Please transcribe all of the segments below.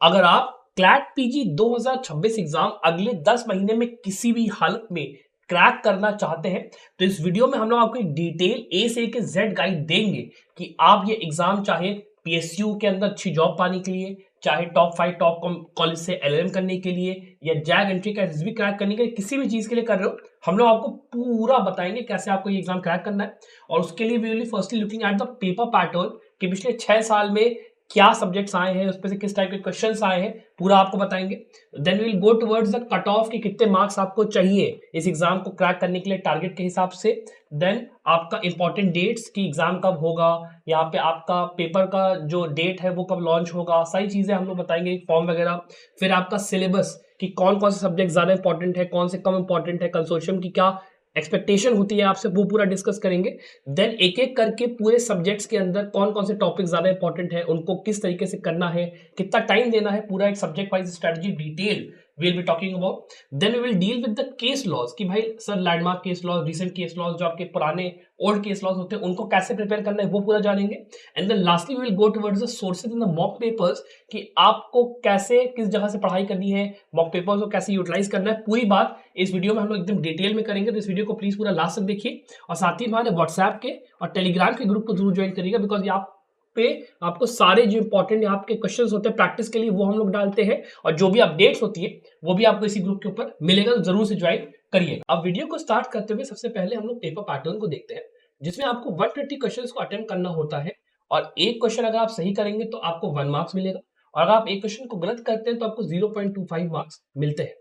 अगर आप CLAT PG 2026 exam अगले 10 महीने में किसी भी हालत में क्रैक करना चाहते हैं तो इस वीडियो में हम लोग आपको एक डिटेल ए से लेकर जेड गाइड देंगे कि आप ये एग्जाम चाहे पीएसयू के अंदर अच्छी जॉब पाने के लिए, चाहे टॉप 5 टॉप कॉलेज से एलएलएम करने के लिए, या जैग एंट्री का एसएसबी क्रैक करने के लिए, किसी भी चीज के लिए कर रहे हो, हम लोग आपको पूरा बताएंगे कैसे आपको ये एग्जाम क्रैक करना है। और उसके लिए we will firstly looking at the paper pattern कि पिछले 6 साल में क्या सब्जेक्ट्स आए हैं, उसमें से किस टाइप के क्वेश्चंस आए हैं, पूरा आपको बताएंगे। Then will go towards the cut off कि कितने मार्क्स आपको चाहिए इस एग्जाम को क्रैक करने के लिए टारगेट के हिसाब से। देन आपका इंपॉर्टेंट डेट्स कि एग्जाम कब होगा, यहाँ पे आपका पेपर का जो डेट है वो कब लॉन्च होगा, सारी चीजें हम लोग बताएंगे, फॉर्म वगैरह। फिर आपका सिलेबस कि कौन कौन से सब्जेक्ट ज्यादा इंपॉर्टेंट है, कौन से कम इंपॉर्टेंट है, कंसोर्शियम की क्या एक्सपेक्टेशन होती है आपसे, वो पूरा डिस्कस करेंगे। देन एक एक करके पूरे सब्जेक्ट्स के अंदर कौन कौन से टॉपिक ज्यादा इंपॉर्टेंट है, उनको किस तरीके से करना है, कितना टाइम देना है, पूरा एक subject wise strategy detail we'll be talking about. Then we will deal with the case laws कि भाई sir landmark case laws, recent case laws, जो आपके पुराने ओल्ड केस लॉज होते हैं उनको कैसे प्रिपेयर करना है वो पूरा जानेंगे। And then lastly we will go towards the sources in the mock papers कि आपको कैसे किस जगह से पढ़ाई करनी है, मॉक पेपर्स को कैसे यूटिलाइज करना है, पूरी बात इस वीडियो में हम लोग एकदम डिटेल में करेंगे। तो इस वीडियो को प्लीज पूरा लास्ट तक देखिए और साथ ही हमारे व्हाट्सएप के और टेलीग्राम के ग्रुप को जरूर ज्वाइन करिएगा, बिकॉज आप पे आपको सारे जो इंपॉर्टेंट यहाँ के क्वेश्चंस होते हैं प्रैक्टिस के लिए वो हम लोग डालते हैं, और जो भी अपडेट्स होती है वो भी आपको इसी ग्रुप के ऊपर मिलेगा, तो जरूर से ज्वाइन करिएगा। अब वीडियो को स्टार्ट करते हुए सबसे पहले हम लोग पेपर पैटर्न को देखते हैं, जिसमें आपको 120 क्वेश्चंस को अटेम्प्ट करना होता है, और एक क्वेश्चन अगर आप सही करेंगे तो आपको 1 मार्क्स मिलेगा, और अगर आप एक क्वेश्चन को गलत करते हैं तो आपको 0.25 मार्क्स मिलते हैं।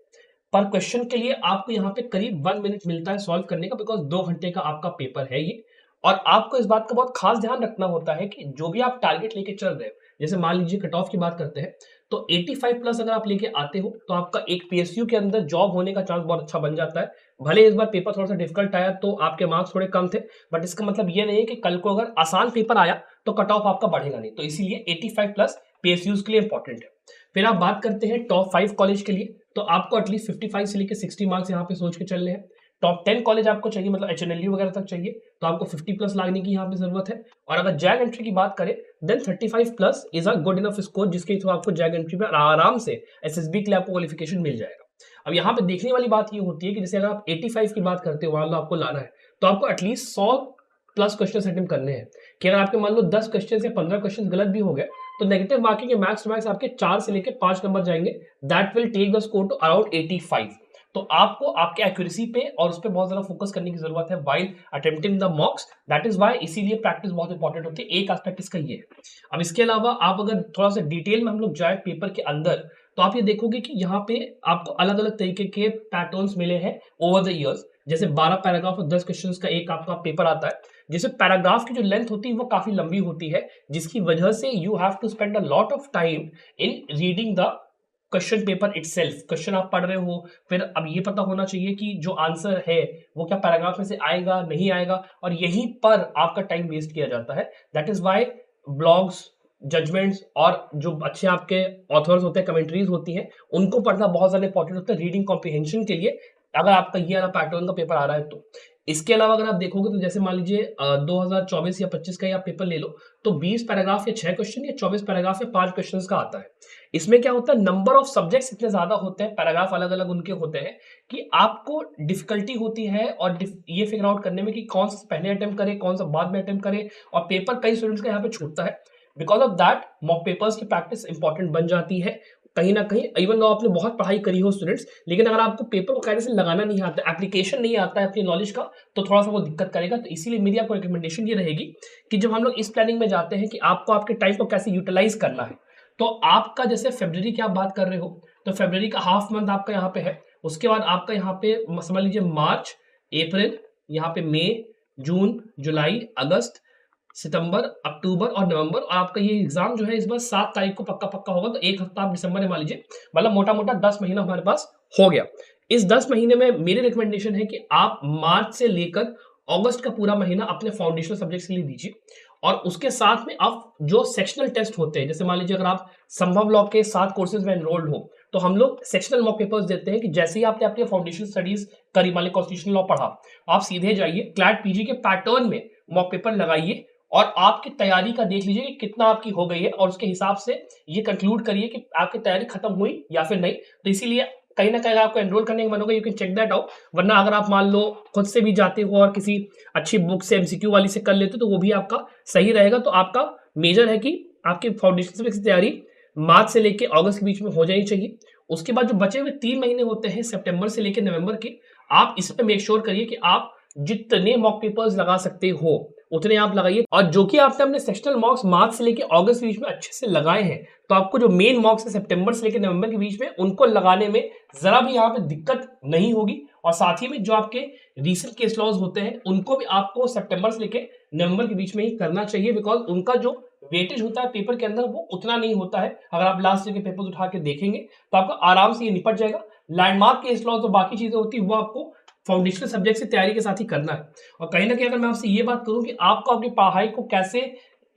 पर क्वेश्चन के लिए आपको यहाँ पे करीब 1 मिनट मिलता है सॉल्व करने का, बिकॉज 2 घंटे का आपका पेपर है ये। और आपको इस बात का बहुत खास ध्यान रखना होता है कि जो भी आप टारगेट लेके चल रहे हो, जैसे मान लीजिए कट ऑफ की बात करते हैं तो 85 प्लस अगर आप लेके आते हो तो आपका एक पीएसयू के अंदर जॉब होने का चांस बहुत अच्छा बन जाता है। भले इस बार पेपर थोड़ा सा डिफिकल्ट आया तो आपके मार्क्स थोड़े कम थे, बट इसका मतलब ये नहीं है कि कल को अगर आसान पेपर आया तो कट ऑफ आपका बढ़ेगा नहीं, तो इसीलिए 85 प्लस पीएसयूज के लिए इंपॉर्टेंट है। फिर आप बात करते हैं टॉप 5 कॉलेज के लिए, तो आपको एटलीस्ट 55 से लेकर 60 मार्क्स यहाँ पे सोच के चलने हैं। टॉप 10 कॉलेज आपको चाहिए, मतलब एचएनएलयू वगैरह तक चाहिए, तो आपको 50 प्लस लाने की यहाँ पे जरूरत है। और अगर जैग एंट्री की बात करें then 35 plus is a good enough score, जिसके थ्रू आपको जैग एंट्री में आराम से एसएसबी के लिए आपको क्वालिफिकेशन मिल जाएगा। अब यहाँ पे देखने वाली बात ये होती है कि जैसे अगर आप 85 की बात करते हो, मान लो आपको लाना है, तो आपको एटलीस्ट 100 प्लस क्वेश्चन अटेम्प्ट करने हैं। कि अगर आपके मान लो 10 क्वेश्चन या 15 क्वेश्चन गलत भी हो गए तो नेगेटिव मार्किंग के मैक्स टू मैक्स आपके 4 से लेकर 5 नंबर जाएंगे, that will take the score to around 85। तो आपको आपके एक्यूरेसी पे और उस पर बहुत ज्यादा फोकस करने की जरूरत है while attempting the मॉक्स, that is why इसीलिए प्रैक्टिस बहुत इंपॉर्टेंट होती है। एक एस्पेक्ट इसका ये है। अब इसके अलावा आप अगर थोड़ा सा डिटेल में हम लोग जाए पेपर के अंदर, तो आप ये देखोगे कि यहाँ पे आपको अलग अलग तरीके के पैटर्न्स मिले हैं ओवर द ईयर्स। जैसे 12 पैराग्राफ और 10 क्वेश्चंस का एक आपका पेपर आता है, जिसमें पैराग्राफ की जो लेंथ होती है वो काफी लंबी होती है, जिसकी वजह से you have to spend a lot of time in reading the question paper itself. Question आप पढ़ रहे हो, फिर अब ये पता होना चाहिए कि जो आंसर है वो क्या पैराग्राफ में से आएगा नहीं आएगा, और यहीं पर आपका टाइम वेस्ट किया जाता है। That is why blogs, judgements और जो अच्छे आपके ऑथर्स होते हैं, कमेंट्रीज होती हैं, उनको पढ़ना बहुत ज्यादा इंपॉर्टेंट होता है रीडिंग कॉम्प्रिहेंशन के लिए, अगर आपका ये वाला पैटर्न का पेपर आ रहा है तो। इसके अलावा अगर आप देखोगे तो जैसे मान लीजिए 2024 या 25 का ही आप पेपर ले लो, तो 20 पैराग्राफ या 6 क्वेश्चन या 24 पैराग्राफ या 5 क्वेश्चन का आता है। इसमें क्या होता है, नंबर ऑफ सब्जेक्ट्स इतने ज्यादा होते हैं, पैराग्राफ अलग अलग उनके होते हैं, कि आपको डिफिकल्टी होती है और ये फिगर आउट करने में कि कौन सा पहले अटेम्प्ट करे, कौन सा बाद में अटेम्प्ट करे, और पेपर कई स्टूडेंट्स का यहाँ पे छूटता है। Because of that mock papers की प्रैक्टिस इंपॉर्टेंट बन जाती है कहीं ना कहीं। इवन दो आपने बहुत पढ़ाई करी हो स्टूडेंट्स, लेकिन अगर आपको पेपर को कायदे से लगाना नहीं आता, एप्लीकेशन नहीं आता है अपनी नॉलेज का, तो थोड़ा सा वो दिक्कत करेगा। तो इसीलिए मेरी आपको रिकमेंडेशन ये रहेगी कि जब हम लोग इस प्लानिंग में जाते हैं कि आपको आपके टाइम को कैसे यूटिलाइज करना है, तो आपका जैसे फरवरी की आप बात कर रहे हो, तो फरवरी का हाफ मंथ आपका यहाँ पे है, उसके बाद आपका यहाँ पे समझ लीजिए मार्च, अप्रैल, यहाँ पे मई, जून, जुलाई, अगस्त, सितंबर, अक्टूबर और नवंबर, और आपका ये एग्जाम जो है इस बार 7 तारीख को पक्का पक्का होगा, तो एक हफ्ता आप दिसंबर में मान लीजिए, मतलब मोटा मोटा 10 महीना हमारे पास हो गया। इस 10 महीने में मेरी रिकमेंडेशन है कि आप मार्च से लेकर अगस्त का पूरा महीना अपने फाउंडेशनल सब्जेक्ट्स के लिए दीजिए, और उसके साथ में आप जो सेक्शनल टेस्ट होते हैं, जैसे मान लीजिए अगर आप संभव लॉ के 7 कोर्सेज में एनरोल्ड हो, तो हम लोग सेक्शनल मॉक पेपर्स देते हैं कि जैसे ही आपने अपनी फाउंडेशन स्टडीज करी, मान लीजिए कॉन्स्टिट्यूशनल लॉ पढ़ा, आप सीधे जाइए क्लैट पीजी के पैटर्न में मॉक पेपर लगाइए, और आपकी तैयारी का देख लीजिए कि कितना आपकी हो गई है और उसके हिसाब से ये कंक्लूड करिए कि आपकी तैयारी खत्म हुई या फिर नहीं। तो इसीलिए कहीं ना कहीं आपको एनरोल करने का मन होगा, you can check that out. वरना अगर आप मान लो खुद से भी जाते हो और किसी अच्छी बुक से एमसीक्यू वाली से कर लेते हो तो वो भी आपका सही रहेगा। तो आपका मेजर है कि आपकी फाउंडेशन की तैयारी मार्च से लेके अगस्त के बीच में हो जानी चाहिए। उसके बाद जो बचे हुए 3 महीने होते हैं सितंबर से लेकर नवंबर के, आप इस पे मेक श्योर करिए कि आप जितने मॉक पेपर्स लगा सकते हो उतने आप लगाइए। और जो कि आपने अपने सेक्शनल मॉक्स मार्च से लेकर अगस्त के बीच में अच्छे से लगाए हैं, तो आपको जो मेन मॉक्स है सितंबर से लेकर नवंबर के बीच में उनको लगाने में जरा भी यहाँ पे दिक्कत नहीं होगी। और साथ ही में जो आपके रीसेंट केस लॉज होते हैं उनको भी आपको सितंबर से लेकर नवंबर के बीच में ही करना चाहिए, बिकॉज उनका जो वेटेज होता है पेपर के अंदर वो उतना नहीं होता है। अगर आप लास्ट ईयर के पेपर उठा के देखेंगे तो आपको आराम से ये निपट जाएगा। लैंडमार्क केस लॉज और बाकी चीजें होती है वो आपको फाउंडेशनल सब्जेक्ट से तैयारी के साथ ही करना है। और कहीं ना कहीं अगर मैं आपसे ये बात करूं कि आपको अपनी पढ़ाई को कैसे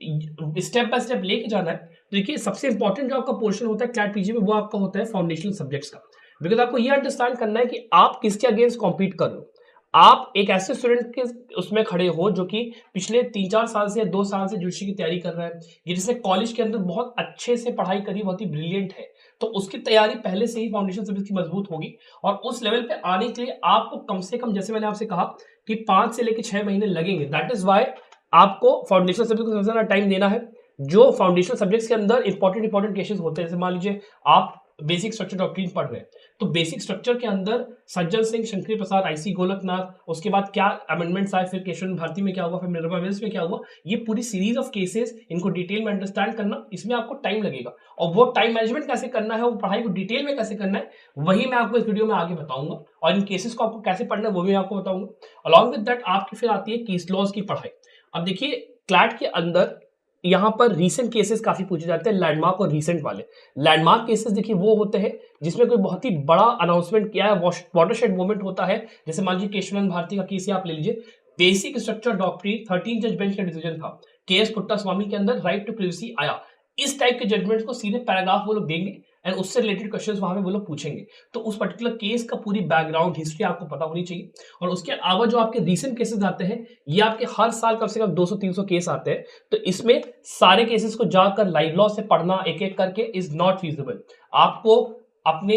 स्टेप बाय स्टेप लेके जाना है, तो देखिए सबसे इंपॉर्टेंट जो आपका पोर्शन होता है क्लैट पीजी में वो आपका होता है फाउंडेशनल सब्जेक्ट्स का। बिकॉज आपको ये अंडरस्टैंड करना है कि आप किसके अगेंस्ट कॉम्पीट कर रहे हो। आप एक ऐसे स्टूडेंट के उसमें खड़े हो जो कि पिछले 3-4 साल से या 2 साल से जोशी की तैयारी कर रहा है, ये जिसने कॉलेज के अंदर बहुत अच्छे से पढ़ाई करी, बहुत ही ब्रिलियंट है, तो उसकी तैयारी पहले से ही फाउंडेशन सब्जेक्ट की मजबूत होगी। और उस लेवल पे आने के लिए आपको कम से कम, जैसे मैंने आपसे कहा कि 5 से लेकर 6 महीने लगेंगे। दैट इज वाई आपको फाउंडेशन सब्जेक्ट को सबसे ज्यादा टाइम देना है। जो फाउंडेशन सब्जेक्ट्स के अंदर इंपॉर्टेंट केसेस होते हैं, जैसे मान लीजिए आप बेसिक स्ट्रक्चर डॉक्ट्रिन पढ़ रहे हैं, तो बेसिक स्ट्रक्चर के अंदर सज्जन सिंह, शंकरी प्रसाद, आईसी गोलकनाथ, उसके बाद क्या अमेंडमेंट्स आए, फिर केशव भारती में क्या हुआ, फिर मिनर्वा मिल्स में क्या हुआ, ये पूरी सीरीज ऑफ केसेस, इनको डिटेल में अंडरस्टैंड करना, इसमें आपको टाइम लगेगा। और वो टाइम मैनेजमेंट कैसे करना है, वो पढ़ाई को डिटेल में कैसे करना है, वही मैं आपको इस वीडियो में आगे बताऊंगा। और इन केसेस को आपको कैसे पढ़ना है वो भी मैं आपको बताऊंगा। अलॉन्ग विद दैट आपकी फिर आती है केस लॉज की पढ़ाई। अब देखिए क्लैट के अंदर यहाँ पर रीसेंट केसेस काफी पूछे जाते हैं, लैंडमार्क और रीसेंट वाले। लैंडमार्क केसेस देखिए वो होते हैं जिसमें कोई बहुत ही बड़ा अनाउंसमेंट किया है, वाटरशेड मोमेंट होता है। जैसे मान लीजिए केशवन भारती का केस आप ले लीजिए, बेसिक स्ट्रक्चर डॉक्ट्रिन 13 जज बेंच का डिसीजन था, केएस पुट्टा स्वामी के अंदर राइट टू प्रिवेसी आया। इस टाइप के जजमेंट को सीधे पैराग्राफ वो लोग देंगे एंड उससे रिलेटेड क्वेश्चंस वहां पे वो लोग पूछेंगे। तो उस पर्टिकुलर केस का पूरी बैकग्राउंड हिस्ट्री आपको पता होनी चाहिए। और उसके अलावा जो आपके रीसेंट केसेस आते हैं, ये आपके हर साल कम से कम 200-300 केस आते हैं। तो इसमें सारे केसेस को जाकर लाइव लॉ से पढ़ना एक एक करके इज नॉट फीजिबल। आपको अपने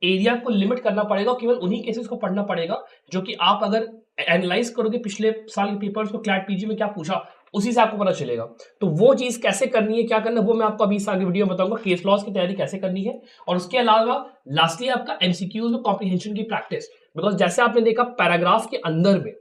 एरिया को लिमिट करना पड़ेगा, केवल उन्हीं केसेस को पढ़ना पड़ेगा जो कि आप अगर एनालाइज करोगे पिछले साल के पेपर्स को, क्लैट पीजी में क्या पूछा, उसी से आपको पता चलेगा। तो वो चीज कैसे करनी है, क्या करना है, वो मैं आपको अभी इस आगे वीडियो में बताऊंगा, केस लॉस की तैयारी कैसे करनी है। और उसके अलावा लास्टली आपका एमसीक्यूज और कॉम्प्रिहेंशन की प्रैक्टिस। बिकॉज जैसे आपने देखा पैराग्राफ के अंदर में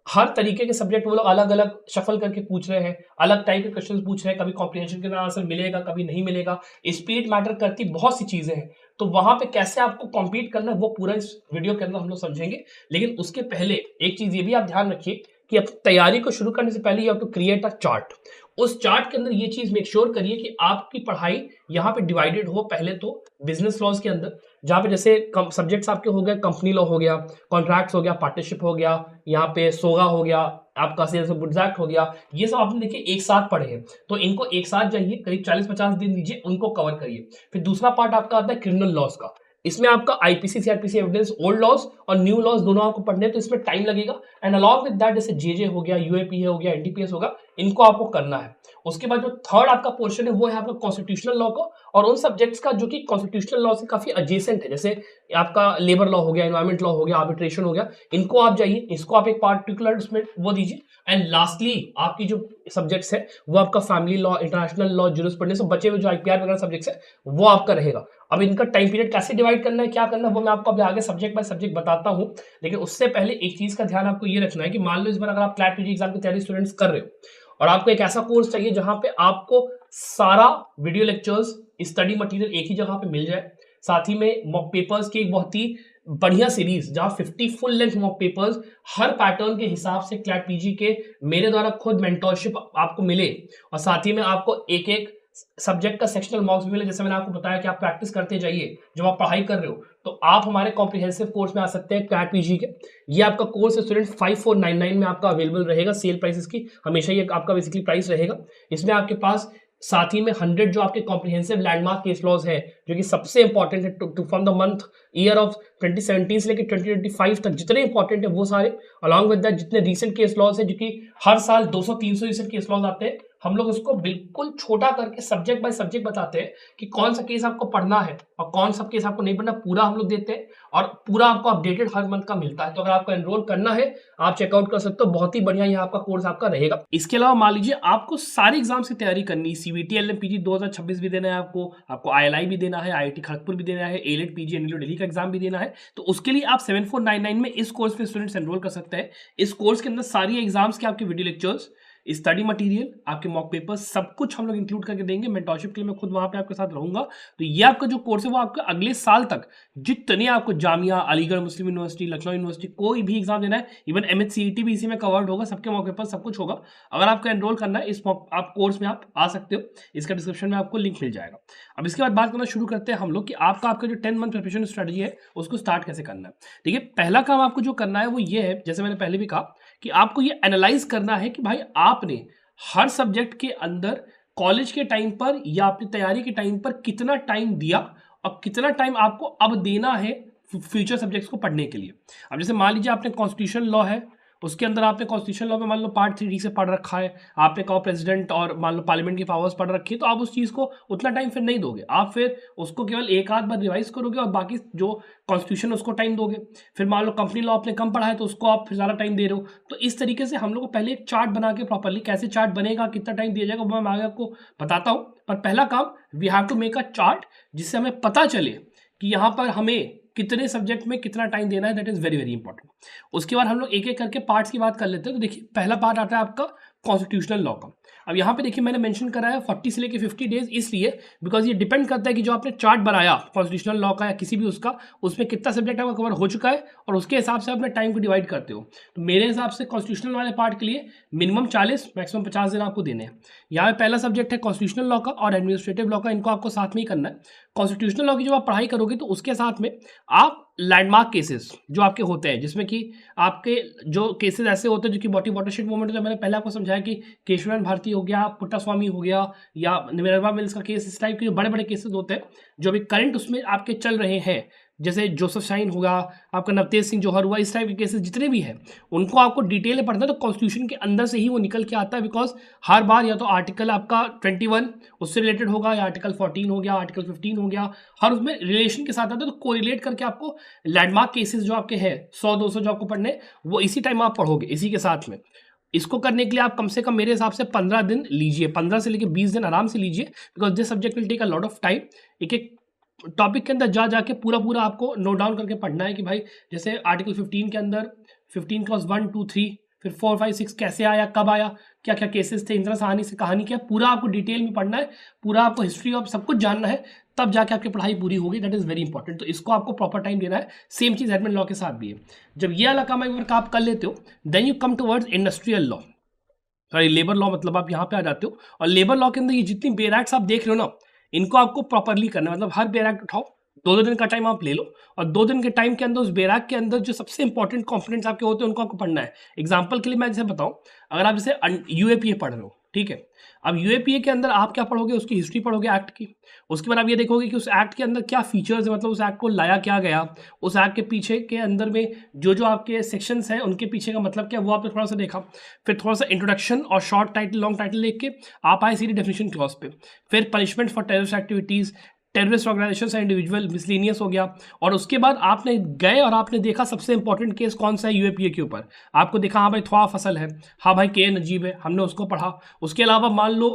हर तरीके के सब्जेक्ट वो लोग अलग अलग शफल करके पूछ रहे हैं, अलग टाइप के क्वेश्चन पूछ रहे हैं, कभी कॉम्प्रिहेंशन का आंसर मिलेगा, कभी नहीं मिलेगा, स्पीड मैटर करती, बहुत सी चीजें हैं। तो वहां पे कैसे आपको कॉम्पीट करना है वो पूरा इस वीडियो के अंदर हम लोग समझेंगे। लेकिन उसके पहले एक चीज ये भी आप ध्यान रखिए कि अब तैयारी को शुरू करने से पहले you have to create a chart. उस चार्ट के अंदर ये चीज मेक श्योर करिए कि आपकी पढ़ाई यहाँ पे डिवाइडेड हो। पहले तो बिजनेस लॉज के अंदर, जहाँ पे जैसे सब्जेक्ट्स आपके हो गए, कंपनी लॉ हो गया, कॉन्ट्रैक्ट्स हो गया, पार्टनरशिप हो गया, यहाँ पे सोगा हो गया, आपका सेल्स गुड्स एक्ट हो गया, ये सब आपने देखिए एक साथ पढ़े हैं। तो इनको एक साथ जाइए, करीब 40-50 दिन दीजिए, उनको कवर करिए। फिर दूसरा पार्ट आपका आता है क्रिमिनल लॉज का। इसमें आपका IPC, CRPC evidence, old laws और न्यू लॉज दोनों आपको पढ़ने हैं, तो इसमें टाइम लगेगा। एंड अलॉन्ग विद दैट जैसे जेजे हो गया, यूएपी हो गया, एनडीपीएस होगा, इनको आपको करना है। उसके बाद जो थर्ड आपका पोर्शन है वो है आपका कॉन्स्टिट्यूशनल लॉ का, और उन सब्जेक्ट्स का जो कि कॉन्स्टिट्यूशनल लॉ से काफी एडजेसेंट है, जैसे आपका लेबर लॉ हो गया, एनवायरमेंट लॉ हो गया, आर्बिट्रेशन हो गया, इनको आप जाइए, इसको आप एक पार्टिकुलर उसमें वो दीजिए। एंड लास्टली आपकी जो सब्जेक्ट्स है वो आपका family law, international law, jurisprudence, बचे हुए जो आईपीआर वगैरह सब्जेक्ट्स है वो आपका रहेगा। अब इनका टाइम पीरियड कैसे डिवाइड करना है, क्या करना है, वो मैं आपको अभी आगे सब्जेक्ट बाय सब्जेक्ट बताता हूं। लेकिन उससे पहले एक चीज का ध्यान आपको ये रखना है कि मान लो इस बार अगर आप क्लैट पीजी एग्जाम की तैयारी स्टूडेंट्स कर रहे हो और आपको एक ऐसा कोर्स चाहिए जहां पे आपको सारा वीडियो लेक्चर्स, स्टडी मटेरियल एक ही जगह पे मिल जाए, साथ ही में मॉक पेपर्स की एक बहुत ही बढ़िया सीरीज जहां 50 फुल लेंथ मॉक पेपर्स हर पैटर्न के हिसाब से क्लैट पीजी के मेरे द्वारा खुद मेंटरशिप आपको मिले, और साथ ही में आपको एक एक सब्जेक्ट का सेक्शनल मॉक्स भी मिले। जैसे मैंने आपको बताया कि आप प्रैक्टिस करते जाइए जब आप पढ़ाई कर रहे हो, तो आप हमारे कॉम्प्रिहेंसिव कोर्स में आ सकते हैं क्लैट पीजी के। ये आपका कोर्स स्टूडेंट 5499 में आपका अवेलेबल रहेगा। सेल प्राइस इसकी हमेशा ये आपका बेसिकली प्राइस रहेगा। इसमें आपके पास साथ ही में 100 जो आपके कॉम्प्रिहेंसिव लैंडमार्क केस लॉज है जो कि सबसे इंपॉर्टेंट है to from the month year of 2017 से लेकर 2025 तक जितने इंपॉर्टेंट है वो सारे, अलॉन्ग विद दैट जितने रीसेंट केस लॉज है जो कि हर साल 200-300 रीसेंट केस लॉज आते हैं, हम लोग उसको बिल्कुल छोटा करके सब्जेक्ट बाय सब्जेक्ट बताते हैं कि कौन सा केस आपको पढ़ना है और कौन सा केस आपको नहीं पढ़ना, पूरा हम लोग देते हैं और पूरा आपको अपडेटेड हर मंथ का मिलता है। तो अगर आपको एनरोल करना है आप चेकआउट कर सकते हो, बहुत ही बढ़िया यहाँ आपका कोर्स आपका रहेगा। इसके अलावा मान लीजिए आपको सारे एग्जाम्स की तैयारी करनी, सीबीटी एलएमपीजी 2026 भी देना है आपको आईएलआई भी देना है, आईआईटी खड़गपुर भी देना है, एलेट पीजी एनएलयू दिल्ली का एग्जाम भी देना है, तो उसके लिए आप 7499 में इस कोर्स में स्टूडेंट्स एनरोल कर सकते हैं। इस कोर्स के अंदर सारी एग्जाम्स के आपके वीडियो लेक्चर्स, स्टडी मटेरियल, आपके मॉक पेपर्स, सब कुछ हम लोग इंक्लूड करके देंगे। मेंटरशिप के लिए मैं खुद वहां पे आपके साथ रहूंगा। तो ये आपका जो कोर्स है वो आपका अगले साल तक जितने आपको जामिया, अलीगढ़ मुस्लिम यूनिवर्सिटी, लखनऊ यूनिवर्सिटी कोई भी एग्जाम देना है, इवन एमएचसीईटी भी इसी में कवर्ड होगा, सबके मॉक पेपर सब कुछ होगा। अगर आपको एनरोल करना है इस आप कोर्स में आप आ सकते हो, इसका डिस्क्रिप्शन में आपको लिंक मिल जाएगा। अब इसके बाद बात करना शुरू करते हैं हम लोग कि आपका जो 10 मंथ प्रिपरेशन स्ट्रेटजी है उसको स्टार्ट कैसे करना है। ठीक है, पहला काम आपको जो करना है वो ये है, जैसे मैंने पहले भी कहा कि आपको ये एनालाइज करना है कि भाई आपने हर सब्जेक्ट के अंदर कॉलेज के टाइम पर या अपनी तैयारी के टाइम पर कितना टाइम दिया और कितना टाइम आपको अब देना है फ्यूचर सब्जेक्ट्स को पढ़ने के लिए। अब जैसे मान लीजिए आपने कॉन्स्टिट्यूशन लॉ है, उसके अंदर आपने कॉन्स्टिट्यूशन लॉ में मान लो पार्ट 3 से पढ़ रखा है, आपने कहा प्रेसिडेंट और मान लो पार्लियामेंट की पावर्स पढ़ रखी है, तो आप उस चीज़ को उतना टाइम फिर नहीं दोगे, आप फिर उसको केवल एक आध बार रिवाइज करोगे और बाकी जो कॉन्स्टिट्यूशन उसको टाइम दोगे। फिर मान लो कंपनी लॉ आपने कम पढ़ा है तो उसको आप फिर ज़्यादा टाइम दे रहे हो। तो इस तरीके से हम लोग को पहले एक चार्ट बना के प्रॉपरली कैसे चार्ट बनेगा, कितना टाइम दिया जाएगा, वो मैं आगे आपको बताता हूँ। पर पहला काम we have to make a chart जिससे हमें पता चले कि यहाँ पर हमें कितने सब्जेक्ट में कितना टाइम देना है, that is very very important. उसके बाद हम लोग एक एक करके पार्ट्स की बात कर लेते हैं। तो देखिए पहला पार्ट आता है आपका कॉन्स्टिट्यूशनल लॉ का। अब यहाँ पे देखिए मैंने मेंशन करा है 40 से लेके 50 डेज, इसलिए बिकॉज ये डिपेंड करता है कि जो आपने चार्ट बनाया कॉन्स्टिट्यूशनल लॉ का या किसी भी उसका, उसमें कितना सब्जेक्ट आपका कवर हो चुका है और उसके हिसाब से अपने टाइम को डिवाइड करते हो। तो मेरे हिसाब से कॉन्स्टिट्यूशनल वाले पार्ट के लिए मिनिमम 40 मैक्सिमम 50 दिन आपको देने हैं। यहाँ पे पहला सब्जेक्ट है कॉन्स्टिट्यूशनल लॉ का और एडमिनिस्ट्रेटिव लॉ का, इनको आपको साथ में ही करना है। कॉन्स्टिट्यूशनल लॉ की जब आप पढ़ाई करोगे तो उसके साथ में आप लैंडमार्क केसेस जो आपके होते हैं, जिसमें कि आपके जो केसेस ऐसे होते हैं जो कि बॉटी वाटरशेड मूवमेंट, जो मैंने पहले आपको समझाया कि केशवनाथ भारती हो गया, पुट्टास्वामी हो गया या मिनर्वा मिल्स का केस, इस टाइप के जो बड़े बड़े केसेस होते हैं जो अभी करंट उसमें आपके चल रहे हैं, जैसे जोसेफ शाइन होगा, आपका नवतेज सिंह जौहर हुआ, इस टाइप के केसेस जितने भी हैं उनको आपको डिटेल में पढ़ना है। तो कॉन्स्टिट्यूशन के अंदर से ही वो निकल के आता है, बिकॉज हर बार या तो आर्टिकल आपका 21 उससे रिलेटेड होगा या आर्टिकल 14 हो गया, आर्टिकल 15 हो गया, हर उसमें रिलेशन के साथ आता है। तो कोरिलेट करके आपको लैंडमार्क केसेस जो आपके हैं 100-200 जो आपको पढ़ने, वो इसी टाइम आप पढ़ोगे इसी के साथ में। इसको करने के लिए आप कम से कम मेरे हिसाब से 15 दिन लीजिए, 15 से लेकर 20 दिन आराम से लीजिए, because this subject will take a lot of time. एक एक टॉपिक के अंदर जाके पूरा आपको नोट डाउन करके पढ़ना है कि भाई जैसे आर्टिकल 15 के अंदर 15 क्लॉज 1, 2, 3 फिर 4, 5, 6 कैसे आया, कब आया, क्या क्या केसेस थे, इंदिरा सहानी से कहानी क्या, पूरा आपको डिटेल में पढ़ना है, पूरा आपको हिस्ट्री ऑफ सब कुछ जानना है, तब जाके आपकी पढ़ाई पूरी होगी। That is very important. तो इसको आपको प्रॉपर टाइम देना है। सेम चीज एडमिन लॉ के साथ भी है। जब ये वाला काम एक बार आप कर लेते हो, then you come towards industrial law, sorry labour law, मतलब आप यहाँ पे आ जाते हो। और लेबर लॉ के अंदर ये जितनी बेयर एक्ट्स आप देख रहे हो ना, इनको आपको प्रॉपरली करना है। मतलब हर बेयर एक्ट उठाओ, 2-2 दिन का टाइम आप ले लो और 2 दिन के टाइम के अंदर उस बेयर एक्ट के अंदर जो सबसे इंपॉर्टेंट कंपोनेंट्स आपके होते हैं उनको आपको पढ़ना है। एग्जाम्पल के लिए मैं जैसे बताऊं, अगर आप जैसे यूएपीए पढ़ रहे हो, ठीक है, अब यूएपीए के अंदर आप क्या पढ़ोगे, उसकी हिस्ट्री पढ़ोगे एक्ट की। उसके बाद आप ये देखोगे कि उस एक्ट के अंदर क्या फीचर्स है, मतलब उस एक्ट को लाया क्या गया, उस एक्ट के पीछे के अंदर में जो आपके सेक्शंस हैं उनके पीछे का मतलब क्या, वो आपने थोड़ा सा देखा। फिर थोड़ा सा इंट्रोडक्शन और शॉर्ट टाइटल लॉन्ग टाइटल लिख के आप आए सीधी डेफिनेशन क्लॉज पे। फिर punishment for terrorist activities, terrorist organisation है, इंडिविजुअल मिसलेनियस हो गया। और उसके बाद आपने गए और आपने देखा सबसे इंपॉर्टेंट केस कौन सा है यूएपीए के ऊपर, आपको देखा हाँ भाई थवा फसल है, हाँ भाई के नजीब है, हमने उसको पढ़ा। उसके अलावा मान लो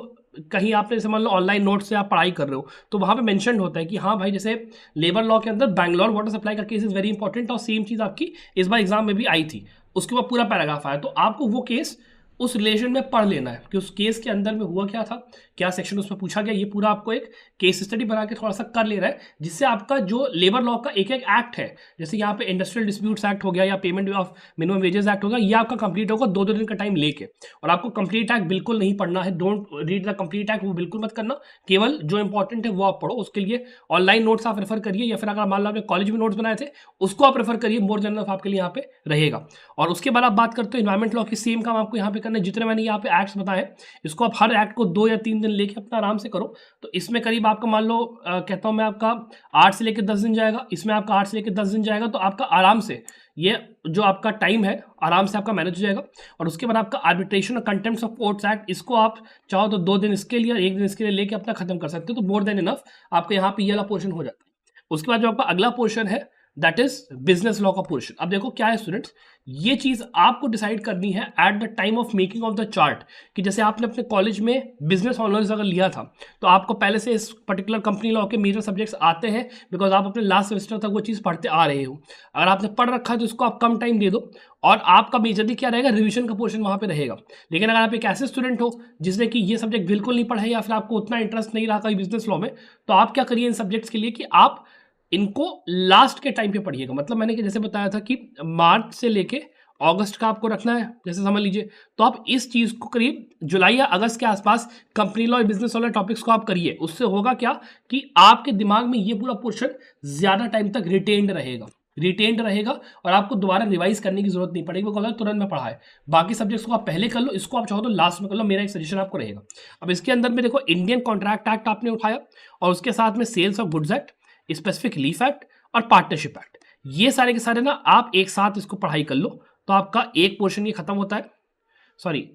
कहीं आपने जैसे मान लो ऑनलाइन नोट से आप पढ़ाई कर रहे हो, तो वहाँ पे मेंशन होता है कि हाँ भाई जैसे लेबर लॉ के अंदर बैंगलोर वाटर सप्लाई का केस इज वेरी इंपॉर्टेंट, और सेम चीज़ आपकी इस बार एग्जाम में भी आई थी, उसके बाद पूरा पैराग्राफ आया। तो आपको वो केस उस रिलेशन में पढ़ लेना है कि उस केस के अंदर में हुआ क्या था, क्या सेक्शन उसमें पूछा गया, ये पूरा आपको एक केस स्टडी बना के थोड़ा सा कर लेना है, जिससे आपका जो लेबर लॉ का एक एक एक्ट है, जैसे यहाँ पे इंडस्ट्रियल डिस्प्यूट्स एक्ट हो गया या payment of minimum wages act होगा, ये आपका कंप्लीट होगा 2-2 दिन का टाइम लेके। और आपको कंप्लीट एक्ट बिल्कुल नहीं पढ़ना है, don't read the complete act, वो बिल्कुल मत करना, केवल जो इंपॉर्टेंट है वो आप पढ़ो। उसके लिए ऑनलाइन नोट्स आप रेफर करिए, या फिर अगर मान लो आपने कॉलेज में नोट्स बनाए थे उसको आप रेफर करिए, मोर जनरल आपके लिए यहाँ पे रहेगा। और उसके बाद आप बात करते हो इन्वायरमेंट लॉ की, सेम काम आपको यहाँ पे करना है। जितने मैंने यहाँ पे एक्ट्स बताए इसको आप हर एक्ट को 2 या 3 दिन लेके अपना आराम से करो। तो इसमें करीब आपका मान लो कहता हूँ मैं आपका 8 से लेकर 10 दिन जाएगा, इसमें आपका 8 से लेकर 10 दिन जाएगा। तो आपका आराम से ये जो आपका टाइम है आराम से आपका मैनेज हो जाएगा। और उसके बाद आपका आर्बिट्रेशन और कंटेम्प्ट ऑफ कोर्ट्स एक्ट, इसको आप चाहो तो 2 दिन इसके लिए और 1 दिन इसके लिए लेके अपना खत्म कर सकते हो। तो मोर देन इनफ आपका यहाँ पे ये वाला पोर्शन हो जाता है। उसके बाद जो आपका अगला पोर्शन है दैट इज बिजनेस लॉ का पोर्शन। अब देखो क्या है स्टूडेंट्स, ये चीज आपको डिसाइड करनी है at the time of making of the chart, कि जैसे आपने अपने कॉलेज में बिजनेस ऑनर्स अगर लिया था तो आपको पहले से इस पर्टिकुलर कंपनी लॉ के मेजर सब्जेक्ट्स आते हैं, बिकॉज आप अपने लास्ट सेमेस्टर तक वो चीज़ पढ़ते आ रहे हो। अगर आपने पढ़ रखा है तो इसको आप कम टाइम दे दो और आपका मेजरली क्या रहेगा, रिविजन का पोर्शन वहाँ पे रहेगा। लेकिन अगर आप एक ऐसे स्टूडेंट हो जिसने कि ये सब्जेक्ट बिल्कुल नहीं पढ़ा है या फिर आपको उतना इंटरेस्ट नहीं रहा कभी बिजनेस लॉ में, तो आप क्या करिए इन सब्जेक्ट्स के लिए कि आप इनको लास्ट के टाइम पे पढ़िएगा। मतलब मैंने कि जैसे बताया था कि मार्च से लेके अगस्त का आपको रखना है, जैसे समझ लीजिए, तो आप इस चीज़ को करीब जुलाई या अगस्त के आसपास कंपनी लॉ बिजनेस वाले टॉपिक्स को आप करिए। उससे होगा क्या कि आपके दिमाग में ये पूरा पोर्शन ज़्यादा टाइम तक रिटेन्ड रहेगा और आपको दोबारा रिवाइज करने की जरूरत नहीं पड़ेगी, बिकॉज तुरंत में पढ़ा है। बाकी सब्जेक्ट्स को आप पहले कर लो, इसको आप चाहो तो लास्ट में कर लो, मेरा एक सजेशन आपको रहेगा। अब इसके अंदर में देखो इंडियन कॉन्ट्रैक्ट एक्ट आपने उठाया और उसके साथ में sales of goods act, specific leaf act और पार्टनरशिप एक्ट, ये सारे के सारे ना आप एक साथ इसको पढ़ाई कर लो तो आपका एक पोर्शन ये खत्म होता है,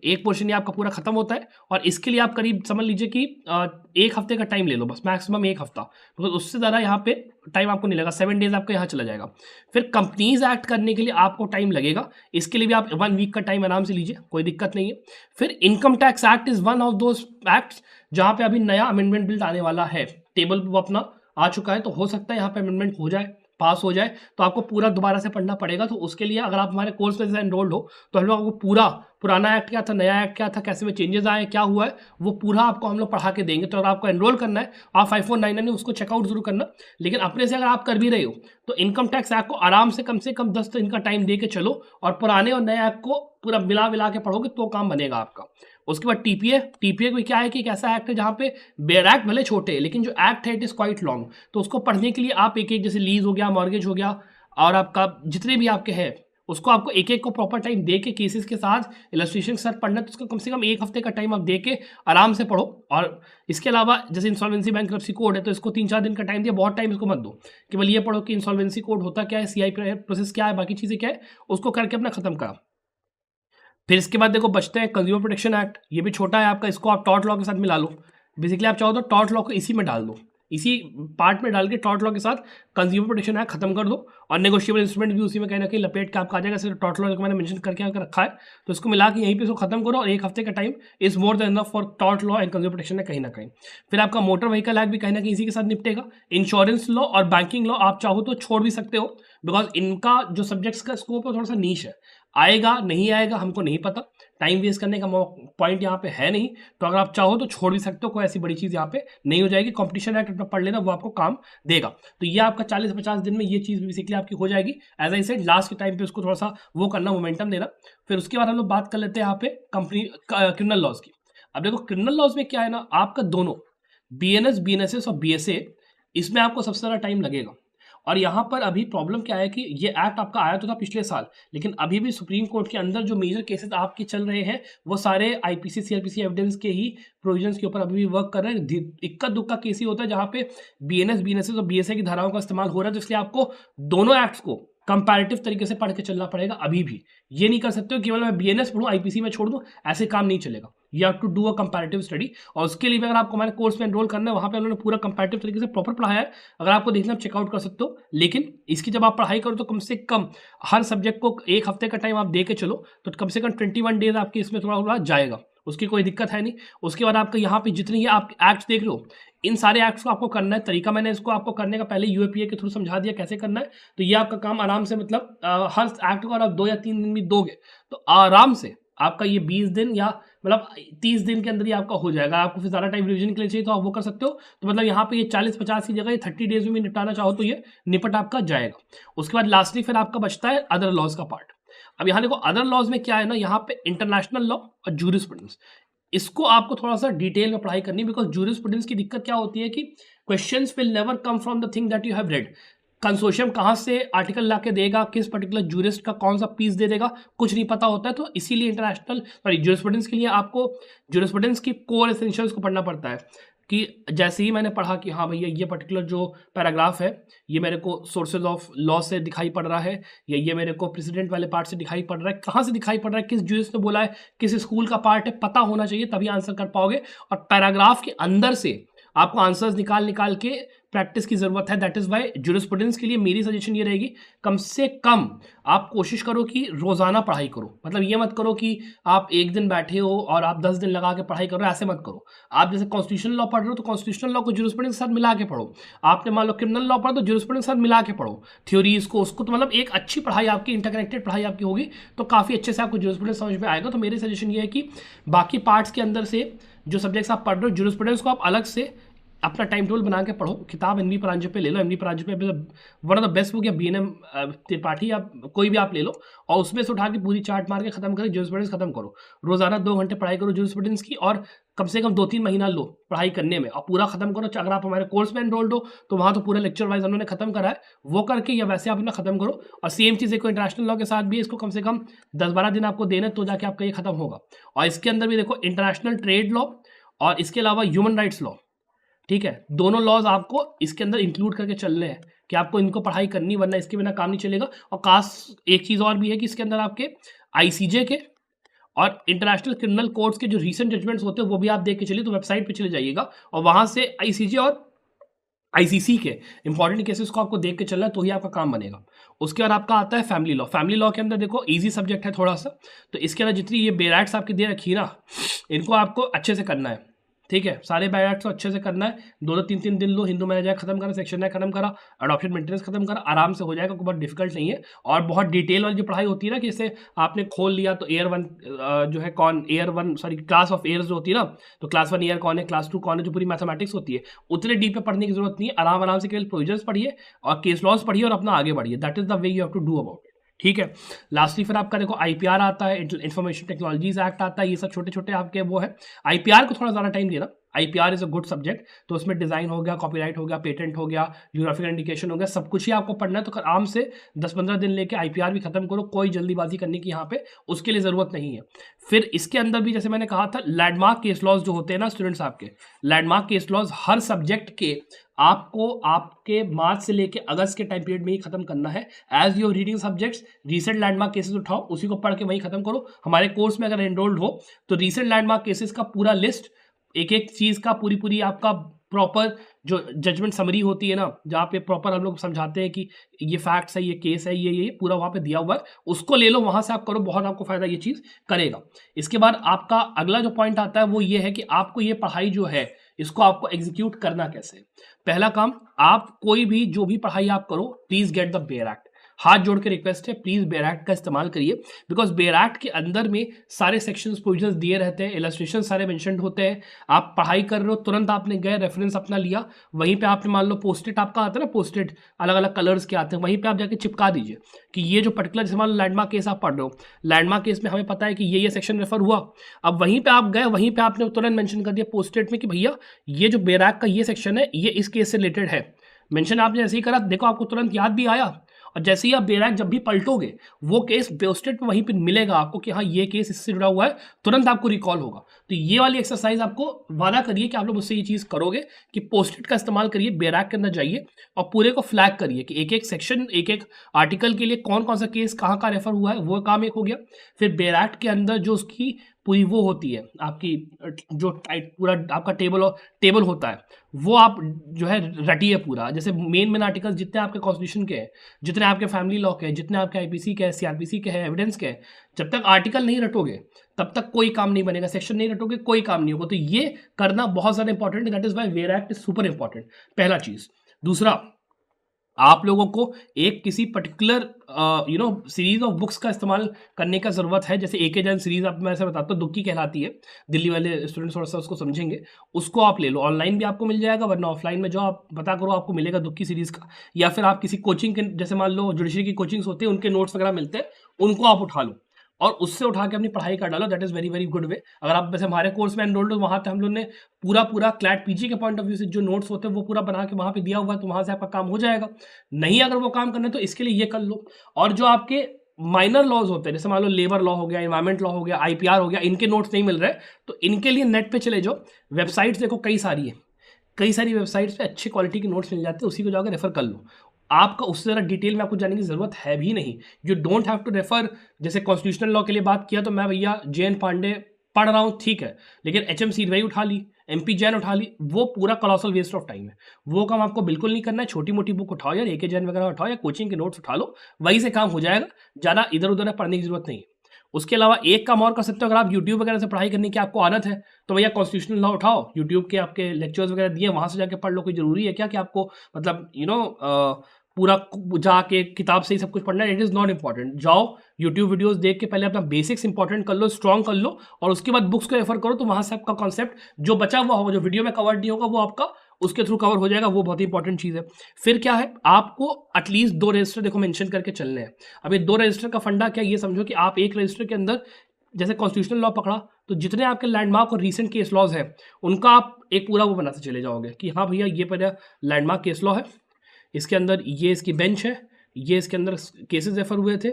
एक पोर्शन ये आपका पूरा खत्म होता है। और इसके लिए आप करीब समझ लीजिए कि 1 हफ्ते का टाइम ले लो बस, मैक्सिमम 1 हफ्ता, बिकॉज उससे ज़्यादा यहाँ पे टाइम आपको नहीं लगेगा, 7 डेज आपका यहाँ चला जाएगा। फिर कंपनीज एक्ट करने के लिए आपको टाइम लगेगा, इसके लिए भी आप 1 वीक का टाइम आराम से लीजिए, कोई दिक्कत नहीं है। फिर income tax act is one of those acts जहाँ पे अभी नया अमेंडमेंट बिल आने वाला है, टेबल पर वो अपना आ चुका है, तो हो सकता है यहाँ पे अमेंडमेंट हो जाए, पास हो जाए, तो आपको पूरा दोबारा से पढ़ना पड़ेगा। तो उसके लिए अगर आप हमारे कोर्स में एनरोल्ड हो तो हम लोग आपको पूरा पुराना एक्ट क्या था, नया एक्ट क्या था, कैसे में चेंजेस आए, क्या हुआ है, वो पूरा आपको हम लोग पढ़ा के देंगे। तो अगर आपको एनरोल करना है आप 5499 में उसको चेकआउट जरूर करना। लेकिन अपने से अगर आप कर भी रहे हो तो इनकम टैक्स एक्ट को आराम से कम 10 दिन का टाइम दे के चलो और पुराने और नए एक्ट को पूरा मिला के पढ़ोगे तो काम बनेगा आपका। उसके बाद टीपीए भी क्या है कि एक ऐसा एक्ट है जहाँ पे बेयर एक्ट भले छोटे लेकिन जो एक्ट है इट इज़ क्वाइट लॉन्ग, तो उसको पढ़ने के लिए आप एक जैसे लीज हो गया, मॉर्गेज हो गया और आपका जितने भी आपके हैं उसको आपको एक को प्रॉपर टाइम दे के केसेस के साथ इलस्ट्रेशन के साथ पढ़ना है। तो उसका कम से कम 1 हफ्ते का टाइम आप दे के आराम से पढ़ो। और इसके अलावा जैसे इंसॉल्वेंसी बैंक्रप्सी कोड है तो इसको 3-4 दिन का टाइम दिया, बहुत टाइम इसको मत दो, केवल ये पढ़ो कि इंसॉल्वेंसी कोड होता क्या है, सीआई प्रोसेस क्या है, बाकी चीज़ें क्या है, उसको करके अपना खत्म करा। फिर इसके बाद देखो बचते हैं कंज्यूमर प्रोटेक्शन एक्ट, ये भी छोटा है आपका, इसको आप टॉर्ट लॉ के साथ मिला लो। बेसिकली आप चाहो तो टॉर्ट लॉ को इसी में डाल दो, इसी पार्ट में डाल के टॉर्ट लॉ के साथ कंज्यूमर प्रोटेक्शन एक्ट खत्म कर दो और नेगोशिएबल इंस्ट्रूमेंट भी उसी में कहीं ना कहीं लपेट के आपका आ जाएगा। सिर्फ टॉर्ट लॉ मैंने मेंशन करके रखा है तो इसको मिला के यहीं पे इसको खत्म करो और 1 हफ्ते का time is more than enough for tort law and consumer protection है कहीं ना कहीं। फिर आपका मोटर व्हीकल एक्ट भी कहीं ना कहीं इसी के साथ निपटेगा। इंश्योरेंस लॉ और बैंकिंग लॉ आप चाहो तो छोड़ भी सकते हो, बिकॉज इनका जो सब्जेक्ट्स का स्कोप है थोड़ा सा नीश है, आएगा नहीं आएगा हमको नहीं पता, टाइम वेस्ट करने का पॉइंट यहाँ पे है नहीं। तो अगर आप चाहो तो छोड़ भी सकते हो, कोई ऐसी बड़ी चीज़ यहाँ पे नहीं हो जाएगी। कंपटीशन एक्ट अपना पढ़ लेना, वो आपको काम देगा। तो ये आपका 40-50 दिन में ये चीज़ बेसिकली आपकी हो जाएगी। एज आई सेड लास्ट के टाइम पे उसको थोड़ा सा वो करना, मोमेंटम देना। फिर उसके बाद हम लोग बात कर लेते हैं यहाँ पे कंपनी क्रिमिनल लॉज की। अब देखो क्रिमिनल लॉज में क्या है ना, आपका दोनों बीएनएस, बीएनएसएस और बीएसए, इसमें आपको सबसे ज़्यादा टाइम लगेगा। और यहाँ पर अभी प्रॉब्लम क्या है कि ये एक्ट आपका आया तो था पिछले साल, लेकिन अभी भी सुप्रीम कोर्ट के अंदर जो मेजर केसेस आपके चल रहे हैं वो सारे आईपीसी सीआरपीसी एविडेंस के ही प्रोविजंस के ऊपर अभी भी वर्क कर रहे हैं। इक्का दुक्का केस ही होता है जहाँ पे बीएनएस, बीएनएसएस और बीएसए की धाराओं का इस्तेमाल हो रहा है। तो इसलिए आपको दोनों एक्ट्स को कंपैरेटिव तरीके से पढ़ के चलना पड़ेगा। अभी भी ये नहीं कर सकते हो केवल मैं बीएनएस पढ़ूँ आईपीसी में छोड़ दूँ, ऐसे काम नहीं चलेगा। You have to do a comparative study और उसके लिए भी अगर आपको हमारे कोर्स में एनरोल करना है, वहाँ पे उन्होंने पूरा कंपैरेटिव तरीके से प्रॉपर पढ़ाया है। अगर आपको देखना आप चेकआउट कर सकते हो। लेकिन इसकी जब आप पढ़ाई करो तो कम से कम हर सब्जेक्ट को 1 हफ्ते का टाइम आप दे के चलो, तो कम से कम 21 डेज आपके इसमें थोड़ा थोड़ा जाएगा, उसकी कोई दिक्कत है नहीं। उसके बाद आपका यहाँ पे जितने ये आप एक्ट्स देख लो, इन सारे एक्ट्स को आपको करना है। तरीका मैंने इसको आपको करने का पहले यूएपीए के थ्रू समझा दिया कैसे करना है। तो ये आपका काम आराम से, मतलब हर एक्ट को आप 2 या 3 दिन भी दोगे तो आराम से आपका ये 20 दिन या मतलब 30 दिन के अंदर ही आपका हो जाएगा। आपको फिर ज़्यादा टाइम रिवीजन के लिए चाहिए तो आप वो कर सकते हो। तो मतलब यहाँ पे ये 40-50 की जगह 30 डेज में भी निपटाना चाहो तो ये निपट आपका जाएगा। उसके बाद लास्टली फिर आपका बचता है अदर लॉज का पार्ट। अब यहाँ देखो अदर लॉज में क्या है ना, यहाँ पे इंटरनेशनल लॉ और जूरिस्प्रूडेंस, इसको आपको थोड़ा सा डिटेल में पढ़ाई करनी है। बिकॉज जूरिस्प्रूडेंस की दिक्कत क्या होती है कि questions will never come from the thing that you have read. Consortium कहाँ से आर्टिकल ला के देगा, किस पर्टिकुलर जूरिस्ट का कौन सा पीस दे देगा, कुछ नहीं पता होता है। तो इसीलिए जूरिस्प्रूडेंस के लिए आपको जूरिस्प्रूडेंस की कोर एसेंशियल्स को पढ़ना पड़ता है कि जैसे ही मैंने पढ़ा कि हाँ भैया ये पर्टिकुलर जो पैराग्राफ है ये मेरे को सोर्सेज ऑफ लॉ से दिखाई पड़ रहा है, या ये मेरे को प्रेसिडेंट वाले पार्ट से दिखाई पड़ रहा है, कहाँ से दिखाई पड़ रहा है, किस जूरिस्ट ने बोला है, किस स्कूल का पार्ट है, पता होना चाहिए, तभी आंसर कर पाओगे। और पैराग्राफ के अंदर से आपको आंसर्स निकाल के प्रैक्टिस की जरूरत है। दैट इज वाई जूरिस्प्रूडेंस के लिए मेरी सजेशन ये रहेगी, कम से कम आप कोशिश करो कि रोजाना पढ़ाई करो। मतलब ये मत करो कि आप एक दिन बैठे हो और आप 10 दिन लगा के पढ़ाई करो, ऐसे मत करो। आप जैसे कॉन्स्टिट्यूशनल लॉ पढ़ रहे हो तो कॉन्स्टिट्यूशनल लॉ को जूरिस्प्रूडेंस के साथ मिला के पढ़ो। आपने मान लो क्रिमिनल लॉ पढ़ो तो जूरिस्प्रूडेंस के साथ मिला के पढ़ो, थ्योरीज को उसको। तो मतलब एक अच्छी पढ़ाई आपकी, इंटरकनेक्टेड पढ़ाई आपकी होगी तो काफी अच्छे से आपको जूरिस्प्रूडेंस समझ में आएगा। तो मेरी सजेशन ये है कि बाकी पार्ट्स के अंदर से जो सब्जेक्ट्स आप पढ़ रहे हो, जूरिस्प्रूडेंस को आप अलग से अपना टाइम टेबल बना के पढ़ो। किताब एनवी परांजपे ले लो, NV Paranjape one of the best book, या बीएनएम त्रिपाठी या कोई भी आप ले लो और उसमें से उठा के पूरी चार्ट मार के खत्म करो, जूरिस्प्रूडेंस खत्म करो। रोजाना 2 घंटे पढ़ाई करो जूरिस्प्रूडेंस की, और कम से कम 2-3 महीना लो पढ़ाई करने में और पूरा खत्म करो। अगर आप हमारे कोर्स में एनरोल्ड हो तो वहाँ तो पूरा लेक्चर वाइज उन्होंने खत्म करा है, वो करके या वैसे आप अपना खत्म करो। और सेम चीज़ एक इंटरनेशनल लॉ के साथ भी इसको कम से कम 10-12 दिन आपको देना, तो जाके आपका ये खत्म होगा। और इसके अंदर भी देखो इंटरनेशनल ट्रेड लॉ और इसके अलावा ह्यूमन राइट्स लॉ, ठीक है, दोनों लॉज आपको इसके अंदर इंक्लूड करके चलने हैं कि आपको इनको पढ़ाई करनी, वरना इसके बिना काम नहीं चलेगा। और खास एक चीज़ और भी है कि इसके अंदर आपके आईसीजे के और इंटरनेशनल क्रिमिनल कोर्ट्स के जो रीसेंट जजमेंट्स होते हैं वो भी आप देख के चलिए। तो वेबसाइट पे चले जाइएगा और वहां से आईसीजे और आईसीसी के इंपॉर्टेंट केसेस को आपको देख के चलना है, तो ही आपका काम बनेगा। उसके बाद आपका आता है फैमिली लॉ। फैमिली लॉ के अंदर देखो इजी सब्जेक्ट है थोड़ा सा, तो इसके अंदर जितनी ये बेराइट्स आपकी दे रखी है ना, इनको आपको अच्छे से करना है, ठीक है। सारे बायोडाक्स को अच्छे से करना है, 2-3 दिन लो। हिंदू मैनेज खत्म करा, सेक्शन 9 खत्म करा, अडॉप्शन मेंटेनेंस खत्म करा, आराम से हो जाएगा, कोई बहुत डिफिकल्ट नहीं है। और बहुत डिटेल वाली जो पढ़ाई होती है ना, कि जैसे आपने खोल लिया तो एयर 1 जो है कौन, air 1 sorry class of airs जो होती है ना, तो क्लास 1 एयर कौन है, क्लास 2 कौन है, जो पूरी मैथमेटिक्स होती है, उतने डीप पे पढ़ने की जरूरत नहीं है। आराम से केवल प्रोविजंस पढ़िए और केस लॉज पढ़िए और अपना आगे बढ़िए। That is the way you have to do about it, ठीक है। लास्टली फिर आपका देखो आईपीआर आता है, इंफॉर्मेशन टेक्नोलॉजीज एक्ट आता है, ये सब छोटे छोटे आपके वो है। आईपीआर को थोड़ा ज़्यादा टाइम देना, IPR is a good subject. तो उसमें डिजाइन हो गया, कॉपीराइट हो गया, पेटेंट हो गया, ज्योग्राफिकल इंडिकेशन हो गया, सब कुछ ही आपको पढ़ना है। तो आराम से 10-15 दिन लेके आईपीआर भी खत्म करो, कोई जल्दीबाजी करने की यहाँ पे उसके लिए जरूरत नहीं है। फिर इसके अंदर भी जैसे मैंने कहा था, लैंडमार्क केस लॉज जो होते हैं ना स्टूडेंट्स, आपके लैंडमार्क केस लॉज हर सब्जेक्ट के आपको आपके मार्च से लेके अगस्त के टाइम पीरियड में ही खत्म करना है। As your reading subjects, recent landmark cases उठाओ, उसी को पढ़ के वही खत्म करो। हमारे कोर्स में अगर एनरोल्ड हो तो रीसेंट लैंडमार्क केसेस का पूरा लिस्ट, एक एक चीज का पूरी आपका प्रॉपर जो जजमेंट समरी होती है ना, जहाँ पे प्रॉपर हम लोग समझाते हैं कि ये फैक्ट्स है, ये केस है, ये पूरा वहाँ पे दिया हुआ है, उसको ले लो, वहाँ से आप करो, बहुत आपको फायदा ये चीज़ करेगा। इसके बाद आपका अगला जो पॉइंट आता है वो ये है कि आपको ये पढ़ाई जो है इसको आपको एग्जीक्यूट करना कैसे। पहला काम, आप कोई भी जो भी पढ़ाई आप करो, please get the bare act. हाथ जोड़ के रिक्वेस्ट है, प्लीज बेयर एक्ट का इस्तेमाल करिए, बिकॉज बेयर एक्ट के अंदर में सारे सेक्शंस प्रोविजंस दिए रहते हैं, इलस्ट्रेशन सारे मेंशन्ड होते हैं। आप पढ़ाई कर रहे हो, तुरंत आपने गए रेफरेंस अपना लिया, वहीं पे आपने मान लो पोस्टेड आपका आता है ना, पोस्टेड अलग अलग कलर्स के आते हैं, वहीं पे आप जाके चिपका दीजिए कि ये जो पर्टिकुलर, जैसे मान लो लैंडमार्क केस आप पढ़ रहे हो, लैंडमार्क केस में हमें पता है कि ये सेक्शन रेफर हुआ। अब वहीं पे आप गए, वहीं पे आपने तुरंत मेंशन कर दिया पोस्टेड में कि भैया ये जो बेयर एक्ट का ये सेक्शन है, ये इस केस से रिलेटेड है। मेंशन आपने जैसे ही करा, देखो आपको तुरंत याद भी आया, और जैसे ही आप बेयर एक्ट जब भी पलटोगे, वो केस पोस्टेड पे वहीं पे मिलेगा आपको कि हाँ ये केस इससे जुड़ा हुआ है, तुरंत आपको रिकॉल होगा। तो ये वाली एक्सरसाइज आपको वादा करिए कि आप लोग उससे ये चीज़ करोगे कि पोस्टेड का इस्तेमाल करिए, बेयर एक्ट के अंदर जाइए और पूरे को फ्लैग करिए कि एक एक सेक्शन, एक एक आर्टिकल के लिए कौन कौन सा केस कहाँ का रेफर हुआ है, वो काम एक हो गया। फिर बेयर एक्ट के अंदर जो उसकी पूरी वो होती है आपकी, जो पूरा आपका टेबल होता है, वो आप जो है रटिए पूरा। जैसे मेन आर्टिकल्स जितने आपके कॉन्स्टिट्यूशन के हैं, जितने आपके फैमिली लॉ के हैं, जितने आपके आईपीसी के हैं, सीआरपीसी के हैं, एविडेंस के हैं, जब तक आर्टिकल नहीं रटोगे तब तक कोई काम नहीं बनेगा, सेक्शन नहीं रटोगे कोई काम नहीं होगा। तो ये करना बहुत ज़्यादा इंपॉर्टेंट है, that is why bare act is super important, पहला चीज़। दूसरा, आप लोगों को एक किसी पर्टिकुलर सीरीज ऑफ बुक्स का इस्तेमाल करने का ज़रूरत है। जैसे एके जैन सीरीज आप, मैं ऐसे बताता हूँ, दुक्की कहलाती है, दिल्ली वाले स्टूडेंट्स थोड़ा सा उसको समझेंगे, उसको आप ले लो, ऑनलाइन भी आपको मिल जाएगा, वरना ऑफलाइन में जो आप पता करो आपको मिलेगा दुक्की सीरीज़ का। या फिर आप किसी कोचिंग के, जैसे मान लो जुडिशरी की कोचिंग्स होती है, उनके नोट्स वगैरह मिलते हैं, उनको आप उठा लो। और उससे उठा के अपनी पढ़ाई कर डालो, that is very very good way. अगर आप वैसे हमारे कोर्स में एनरोल्ड हो, वहाँ पे हम लोग ने पूरा क्लैट पीजी के पॉइंट ऑफ व्यू से जो नोट्स होते हैं वो पूरा बना के वहाँ पे दिया हुआ है, तो वहाँ से आपका काम हो जाएगा। नहीं अगर वो काम करना है तो इसके लिए ये कर लो। और जो आपके माइनर लॉज होते हैं, जैसे मान लो लेबर लॉ हो गया, एनवायरमेंट लॉ हो गया, आईपीआर हो गया, इनके नोट्स नहीं मिल रहे, तो इनके लिए नेट पे चले जाओ, वेबसाइट्स देखो कई सारी है, कई सारी वेबसाइट्स पे अच्छी क्वालिटी के नोट्स मिल जाते हैं, उसी को जाकर रेफर कर लो। आपका उससे ज़रा डिटेल में आपको जानने की ज़रूरत है भी नहीं। You don't have to refer. जैसे कॉन्स्टिट्यूशनल लॉ के लिए बात किया तो मैं भैया JN पांडे पढ़ रहा हूँ, ठीक है, लेकिन HM सीरवई उठा ली, MP जैन उठा ली, वो पूरा कॉलोसल वेस्ट ऑफ टाइम है। वो काम आपको बिल्कुल नहीं करना है। छोटी मोटी बुक उठाओ यार, AK जैन वगैरह उठाओ या कोचिंग के नोट्स उठा लो, वहीं से काम हो जाएगा। ज़्यादा इधर उधर पढ़ने की जरूरत नहीं है। उसके अलावा एक काम और कर सकते हो, अगर आप यूट्यूब वगैरह से पढ़ाई करने की आपको आदत है तो भैया कॉन्स्टिट्यूशनल लॉ उठाओ, यूट्यूब के आपके लेक्चर्स वगैरह दिए, वहां से जाके पढ़ लो। कोई जरूरी है क्या कि आपको मतलब पूरा जाके किताब से ही सब कुछ पढ़ना है? It is not important. जाओ यूट्यूब वीडियोस देख के पहले अपना बेसिक्स इंपॉर्टेंट कर लो, स्ट्रॉन्ग कर लो, और उसके बाद बुक्स को रेफर करो, तो वहां से आपका कॉन्सेप्ट जो बचा हुआ होगा, जो वीडियो में कवर नहीं होगा, वो आपका उसके थ्रू कवर हो जाएगा। वो बहुत ही इंपॉर्टेंट चीज़ है। फिर क्या है, आपको एटलीस्ट 2 रजिस्टर देखो मेंशन करके चलने हैं। अब ये 2 रजिस्टर का फंडा क्या, ये समझो कि आप एक रजिस्टर के अंदर जैसे कॉन्स्टिट्यूशनल लॉ पकड़ा तो जितने आपके लैंडमार्क और रीसेंट केस लॉज है उनका आप एक पूरा वो बनाते चले जाओगे कि हाँ भैया ये पहले लैंडमार्क केस लॉ है, इसके अंदर ये इसकी बेंच है, ये इसके अंदर केसेस रेफर हुए थे,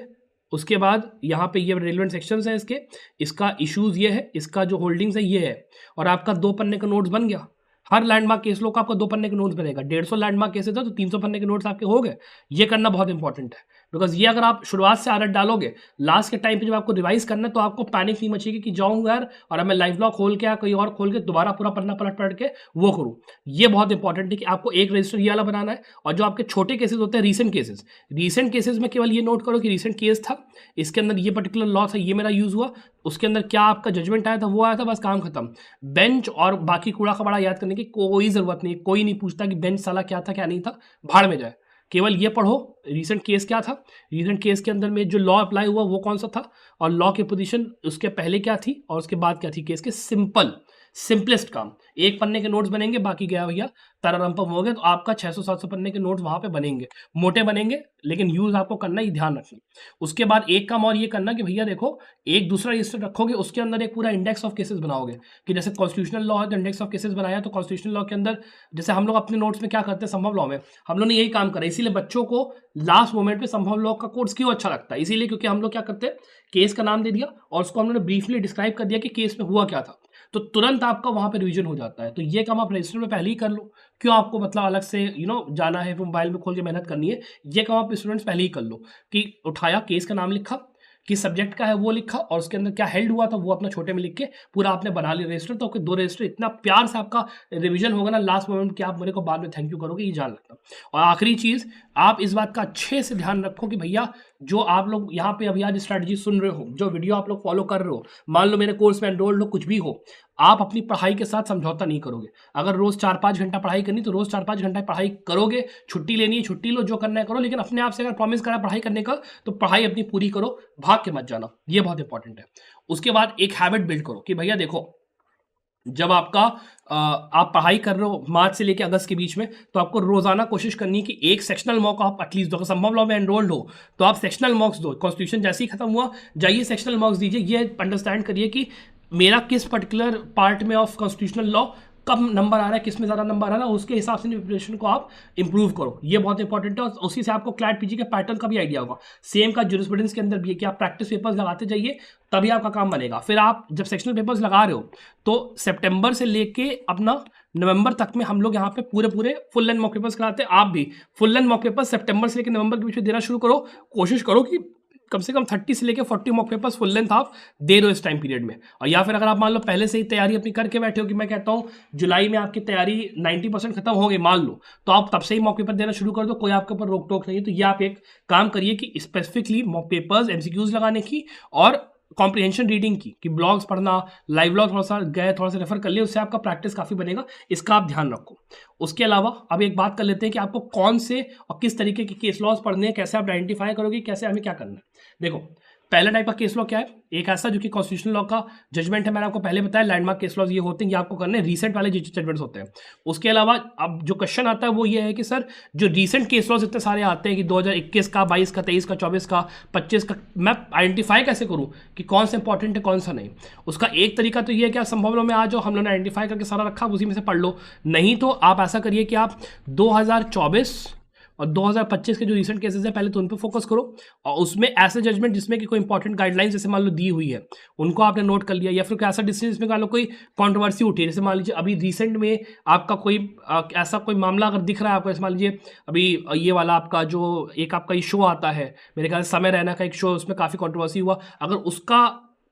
उसके बाद यहाँ पे ये रेलिवेंट सेक्शंस हैं इसके, इसका इश्यूज ये है, इसका जो होल्डिंग्स है ये है, और आपका 2 पन्ने का नोट्स बन गया। हर लैंडमार्क केस लो का आपको 2 पन्ने के नोट्स बनेगा। 150 लैंडमार्क केसेस है तो 300 पन्ने के नोट्स आपके हो गए। ये करना बहुत इंपॉर्टेंट है, बिकॉज ये अगर आप शुरुआत से आदत डालोगे, लास्ट के टाइम पे जब आपको रिवाइज करना है तो आपको पैनिक नहीं मचेगी कि जाऊंगा यार और अब मैं लाइव लॉग खोल के या कोई और खोल के दोबारा पूरा पन्ना पलट के वो करूँ। ये बहुत इंपॉर्टेंट है कि आपको एक रजिस्टर ये वाला बनाना है। और जो आपके छोटे केसेस होते हैं, रीसेंट केसेस में केवल ये नोट करो कि रीसेंट केस था, इसके अंदर ये पर्टिकुलर लॉ था, ये मेरा यूज हुआ, उसके अंदर क्या आपका जजमेंट आया था, वो आया था, बस काम खत्म। बेंच और बाकी कूड़ा कबाड़ा याद करने की कोई जरूरत नहीं। कोई नहीं पूछता कि बेंच साला क्या था क्या नहीं था, भाड़ में जाए। केवल ये पढ़ो रीसेंट केस क्या था, रीसेंट केस के अंदर में जो लॉ अप्लाई हुआ वो कौन सा था, और लॉ की पोजीशन उसके पहले क्या थी और उसके बाद क्या थी केस के। सिंपलेस्ट काम। एक पन्ने के नोट्स बनेंगे, बाकी गया भैया तारारंपम हो गया। तो आपका 600-700 पन्ने के नोट्स वहां पे बनेंगे, मोटे बनेंगे, लेकिन यूज आपको करना ही, ध्यान रखना। उसके बाद एक काम और ये करना कि भैया देखो, एक दूसरा रजिस्टर रखोगे, उसके अंदर एक पूरा इंडेक्स ऑफ केसेस बनाओगे कि जैसे कॉन्स्टिट्यूशनल लॉ है तो इंडेक्स ऑफ केसेस बनाया, तो कॉन्स्टिट्यूशनल लॉ के अंदर जैसे हम लोग अपने नोट्स में क्या करते हैं, संभव लॉ में हम लोग ने यही काम करा। इसीलिए बच्चों को लास्ट मोमेंट पे संभव लॉ का कोर्स क्यों अच्छा लगता है, इसीलिए क्योंकि हम लोग क्या करते हैं, केस का नाम दे दिया और उसको हमने ब्रीफली डिस्क्राइब कर दिया कि केस में हुआ क्या था, तो तुरंत आपका वहां पे रिवीजन हो जाता है। तो ये काम आप रजिस्टर में पहले ही कर लो। क्यों आपको मतलब अलग से जाना है, मोबाइल में खोल के मेहनत करनी है। ये काम आप स्टूडेंट्स पहले ही कर लो कि उठाया, केस का नाम लिखा, किस सब्जेक्ट का है वो लिखा, और उसके अंदर क्या हेल्ड हुआ था वो अपना छोटे में लिख के पूरा आपने बना लिया रजिस्टर। तो 2 रजिस्टर इतना प्यार से आपका रिवीजन होगा ना लास्ट मोमेंट कि आप मेरे को बाद में थैंक यू करोगे, ये जान रखना। और आखिरी चीज, आप इस बात का अच्छे से ध्यान रखो कि भैया जो आप लोग यहाँ पे अभी आज स्ट्रैटेजी सुन रहे हो, जो वीडियो आप लोग फॉलो कर रहे हो, मान लो मेरे कोर्स में एनरोल्ड हो, कुछ भी हो, आप अपनी पढ़ाई के साथ समझौता नहीं करोगे। अगर रोज 4-5 घंटा पढ़ाई करनी तो रोज 4-5 घंटा पढ़ाई करोगे, छुट्टी लेनी है छुट्टी लो, जो करना है करो, लेकिन अपने आप से अगर प्रॉमिस करा पढ़ाई करने का तो पढ़ाई अपनी पूरी करो, भाग के मत जाना। ये बहुत इंपॉर्टेंट है। उसके बाद एक हैबिट बिल्ड करो कि भैया देखो, जब आपका आप पढ़ाई कर रहे हो मार्च से लेकर अगस्त के बीच में, तो आपको रोजाना कोशिश करनी है कि एक सेक्शनल मॉक आप एटलीस्ट दो। अगर संभव लॉ में एनरोल्ड हो तो आप सेक्शनल मॉक्स दो। कॉन्स्टिट्यूशन जैसे ही खत्म हुआ जाइए सेक्शनल मॉक्स दीजिए। ये अंडरस्टैंड करिए कि मेरा किस पर्टिकुलर पार्ट में ऑफ कॉन्स्टिट्यूशनल लॉ कम नंबर आ रहा है, किस में ज़्यादा नंबर आ रहा है, उसके हिसाब से प्रिपरेशन को आप इंप्रूव करो। ये बहुत इंपॉर्टेंट है। और उसी से आपको क्लैट पीजी के पैटर्न का भी आइडिया होगा। सेम का ज्यूरिस्प्रूडेंस के अंदर भी है कि आप प्रैक्टिस पेपर्स लगाते जाइए, तभी आपका काम बनेगा। फिर आप जब सेक्शनल पेपर्स लगा रहे हो तो सितंबर से लेके अपना नवंबर तक में हम लोग यहाँ पे पूरे फुल लेंथ मॉक पेपर्स कराते हैं। आप भी फुल लेंथ मॉक पेपर्स सितंबर से लेकर नवंबर के बीच में देना शुरू करो। कोशिश करो कि कम से कम 30 से लेकर 40 मॉक पेपर्स फुल लेंथ आप दे दो इस टाइम पीरियड में। और या फिर अगर आप मान लो पहले से ही तैयारी अपनी करके बैठे हो कि मैं कहता हूँ जुलाई में आपकी तैयारी 90% खत्म हो गई मान लो, तो आप तब से ही मॉक पेपर देना शुरू कर दो, कोई आपके ऊपर रोक टोक नहीं है। तो ये आप एक काम करिए कि स्पेसिफिकली मॉक पेपर्स MCQs लगाने की और कॉम्प्रिहेंशन रीडिंग की, कि ब्लॉग्स पढ़ना, लाइव ब्लॉग थोड़ा सा गए थोड़ा सा रेफर कर लिया, उससे आपका प्रैक्टिस काफ़ी बनेगा। इसका आप ध्यान रखो। उसके अलावा अब एक बात कर लेते हैं कि आपको कौन से और किस तरीके के केस लॉज पढ़ने हैं, कैसे आप आइडेंटिफाई करोगे, कैसे हमें क्या करना है। देखो, पहला टाइप का केस लॉ क्या है, एक ऐसा जो कि कॉन्स्टिट्यूशनल लॉ का जजमेंट है, मैंने आपको पहले बताया लैंडमार्क केस लॉज ये होते हैं, ये आपको करने रिसेंट वाले जजमेंट्स होते हैं। उसके अलावा अब जो क्वेश्चन आता है वो ये है कि सर जो रिसेंट केस लॉज इतने सारे आते हैं कि 2021 का, 22 का, 23 का, 24 का, 25 का, मैं आइडेंटिफाई कैसे करूं कि कौन सा इंपॉर्टेंट है कौन सा नहीं। उसका एक तरीका तो ये है कि आप संभव लॉ में आ जाओ, हम लोगों ने आइडेंटिफाई करके सारा रखा, उसी में से पढ़ लो। नहीं तो आप ऐसा करिए कि आप 2024 और 2025 के जो रिसेंट केसेस है पहले तो उन पर फोकस करो, और उसमें ऐसे जजमेंट जिसमें कि कोई इंपॉर्टेंट गाइडलाइंस जैसे मान लो दी हुई है उनको आपने नोट कर लिया, या फिर कोई ऐसा डिसीजन जिसमें मान लो कोई कंट्रोवर्सी उठी है, जैसे मान लीजिए अभी रिसेंट में आपका कोई ऐसा कोई मामला अगर दिख रहा है आपको, जैसे मान लीजिए अभी ये वाला आपका जो एक आपका शो आता है मेरे ख्याल से समय रैना का एक शो, उसमें काफ़ी कॉन्ट्रोवर्सी हुआ, अगर उसका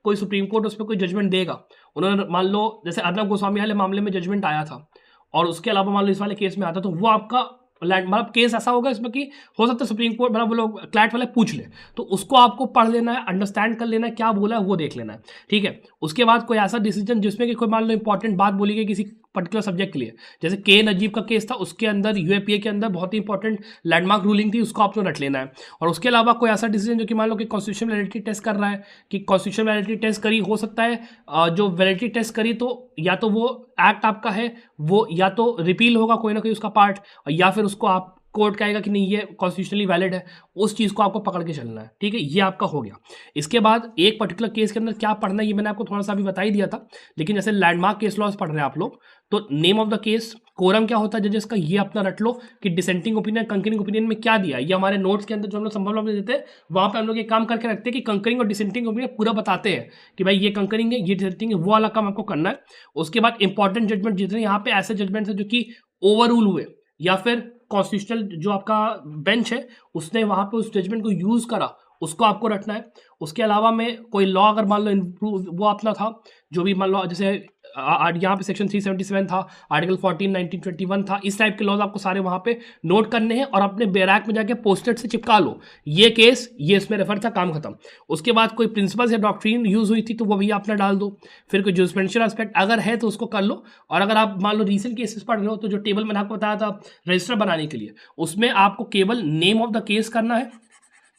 कोई सुप्रीम कोर्ट उस पर कोई जजमेंट देगा, उन्होंने मान लो जैसे अर्नब गोस्वामी वाले मामले में जजमेंट आया था और उसके अलावा मान लो इस वाले केस में आता, तो वो आपका मतलब केस ऐसा होगा इसमें कि हो सकता है सुप्रीम कोर्ट मतलब वो लोग क्लैट वाले पूछ ले, तो उसको आपको पढ़ लेना है, अंडरस्टैंड कर लेना है क्या बोला है वो देख लेना है, ठीक है। उसके बाद कोई ऐसा डिसीजन जिसमें कि कोई मान लो इंपॉर्टेंट बात बोली गई किसी पर्टिकुलर सब्जेक्ट के लिए, जैसे के नजीब का केस था, उसके अंदर यूएपीए के अंदर बहुत ही इंपॉर्टेंट लैंडमार्क रूलिंग थी, उसको आपको रट लेना है। और उसके अलावा कोई ऐसा डिसीजन जो कि मान लो कि कॉन्स्टिट्यूशन वैलिडिटी टेस्ट कर रहा है, कि कॉन्स्टिट्यूशन वैलिडिटी टेस्ट करी, हो सकता है जो वैलिडिटी टेस्ट करी तो या तो वो एक्ट आपका है वो या तो रिपील होगा कोई ना कोई उसका पार्ट, या फिर उसको आप कोर्ट कहेगा कि नहीं ये कॉन्स्टिट्यूशनली वैलिड है, उस चीज़ को आपको पकड़ के चलना है, ठीक है। ये आपका हो गया। इसके बाद एक पर्टिकुलर केस के अंदर क्या पढ़ना है ये मैंने आपको थोड़ा सा अभी बता ही दिया था, लेकिन जैसे लैंडमार्क केस लॉज पढ़ रहे हैं आप लोग, तो name of the case, coram क्या होता है जजेस का, ये अपना रट लो कि डिसेंटिंग ओपिनियन कंकरिंग ओपिनियन में क्या दिया है। ये हमारे नोट्स के अंदर जो हम लोग संभव में देते हैं वहाँ पे हम लोग ये काम करके रखते हैं कि कंकरिंग और डिसेंटिंग ओपिनियन पूरा बताते हैं कि भाई ये कंकरिंग है ये डिसेंटिंग है, वो वाला काम आपको करना है। उसके बाद इंपॉर्टेंट जजमेंट जितने यहाँ पे ऐसे जजमेंट्स हैं जो कि ओवर रूल हुए या फिर कॉन्स्टिट्यूशनल जो आपका बेंच है उसने वहाँ पे उस जजमेंट को यूज़ करा, उसको आपको रटना है। उसके अलावा में कोई लॉ अगर मान लो इम्प्रूव वो अपना था जो भी मान लो जैसे यहाँ पे सेक्शन 377 था, आर्टिकल 14, 1921 था, इस टाइप के लॉज आपको सारे वहाँ पे नोट करने हैं और अपने बैराक में जाके पोस्टेड से चिपका लो, ये केस ये इसमें रेफर था, काम खत्म। उसके बाद कोई प्रिंसिपल्स या डॉक्ट्रीन यूज हुई थी तो वो भी अपना डाल दो। फिर कोई जूरिस्प्रूडेंशियल एस्पेक्ट अगर है तो उसको कर लो। और अगर आप मान लो रीसेंट केसेस पढ़ रहे हो तो जो टेबल मैंने आपको बताया था रजिस्टर बनाने के लिए, उसमें आपको केवल नेम ऑफ द केस करना है।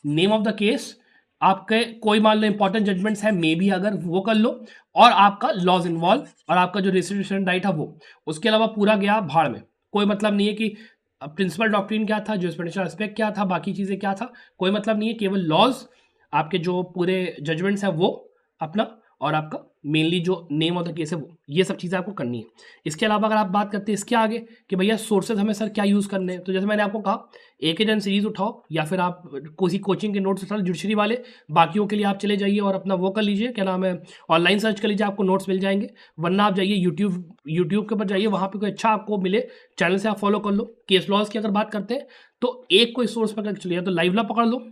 नेम ऑफ द केस आपके कोई मान लो इंपॉर्टेंट जजमेंट्स है मे बी अगर वो कर लो, और आपका लॉज इन्वॉल्व और आपका जो रेस्ट्रिक्शन राइट है वो। उसके अलावा पूरा गया भाड़ में, कोई मतलब नहीं है कि प्रिंसिपल डॉक्ट्रिन क्या था, जूरिस्प्रूडेंशियल एस्पेक्ट क्या था, बाकी चीज़ें क्या था, कोई मतलब नहीं है। केवल लॉज आपके जो पूरे जजमेंट्स है वो अपना, और आपका मेनली जो नेम ऑफ द केस है वो, ये सब चीज़ें आपको करनी है। इसके अलावा अगर आप बात करते हैं इसके आगे कि भैया सोर्सेज हमें सर क्या यूज़ करने हैं, तो जैसे मैंने आपको कहा एक एजेंट सीरीज उठाओ या फिर आप किसी कोचिंग के नोट्स उठा लो जुडिशरी वाले, बाकियों के लिए आप चले जाइए और अपना वो कर लीजिए, क्या नाम है, ऑनलाइन सर्च कर लीजिए, आपको नोट्स मिल जाएंगे। वरना आप जाइए यूट्यूब के ऊपर जाइए, वहाँ पर कोई अच्छा आपको मिले चैनल से आप फॉलो कर लो। केस लॉज की अगर बात करते हैं तो एक कोई सोर्स पकड़ के चलिए, या तो लाइव लॉ पकड़ लो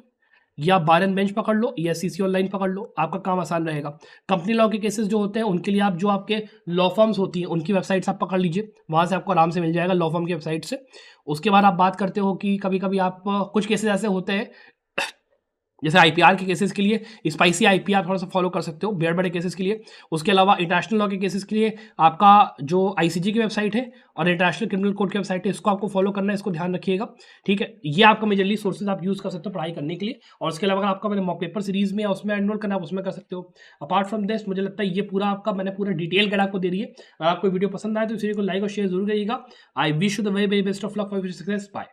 या बार एंड बेंच पकड़ लो या सीसी ऑनलाइन पकड़ लो, आपका काम आसान रहेगा। कंपनी लॉ के केसेस जो होते हैं उनके लिए आप जो आपके लॉ फर्म्स होती हैं उनकी वेबसाइट्स आप पकड़ लीजिए, वहाँ से आपको आराम से मिल जाएगा लॉ फर्म की वेबसाइट से। उसके बाद आप बात करते हो कि कभी कभी आप कुछ केसेस ऐसे होते हैं जैसे आईपीआर के केसेस के लिए स्पाइसी आईपीआर थोड़ा सा फॉलो कर सकते हो बड़े बड़े केसेस के लिए। उसके अलावा इंटरनेशनल लॉ के केसेस के लिए आपका जो आईसीजे की वेबसाइट है और इंटरनेशनल क्रिमिनल कोर्ट की वेबसाइट है, इसको आपको फॉलो करना है, इसको ध्यान रखिएगा, ठीक है। ये आपका मेजरली सोर्सेज आप यूज़ कर सकते हो पढ़ाई करने के लिए। और उसके अलावा अगर आपका मैंने मॉक पेपर सीरीज में उसमें एनरोल करना है उसमें कर सकते हो। अपार्ट फ्रॉम दिस मुझे लगता है ये पूरा आपका मैंने पूरा डिटेल गाइड आपको दे रही है। अगर आपको वीडियो पसंद आए तो इस वीडियो को लाइक और शेयर जरूर करिएगा। I wish you the very very best of luck for your success. Bye.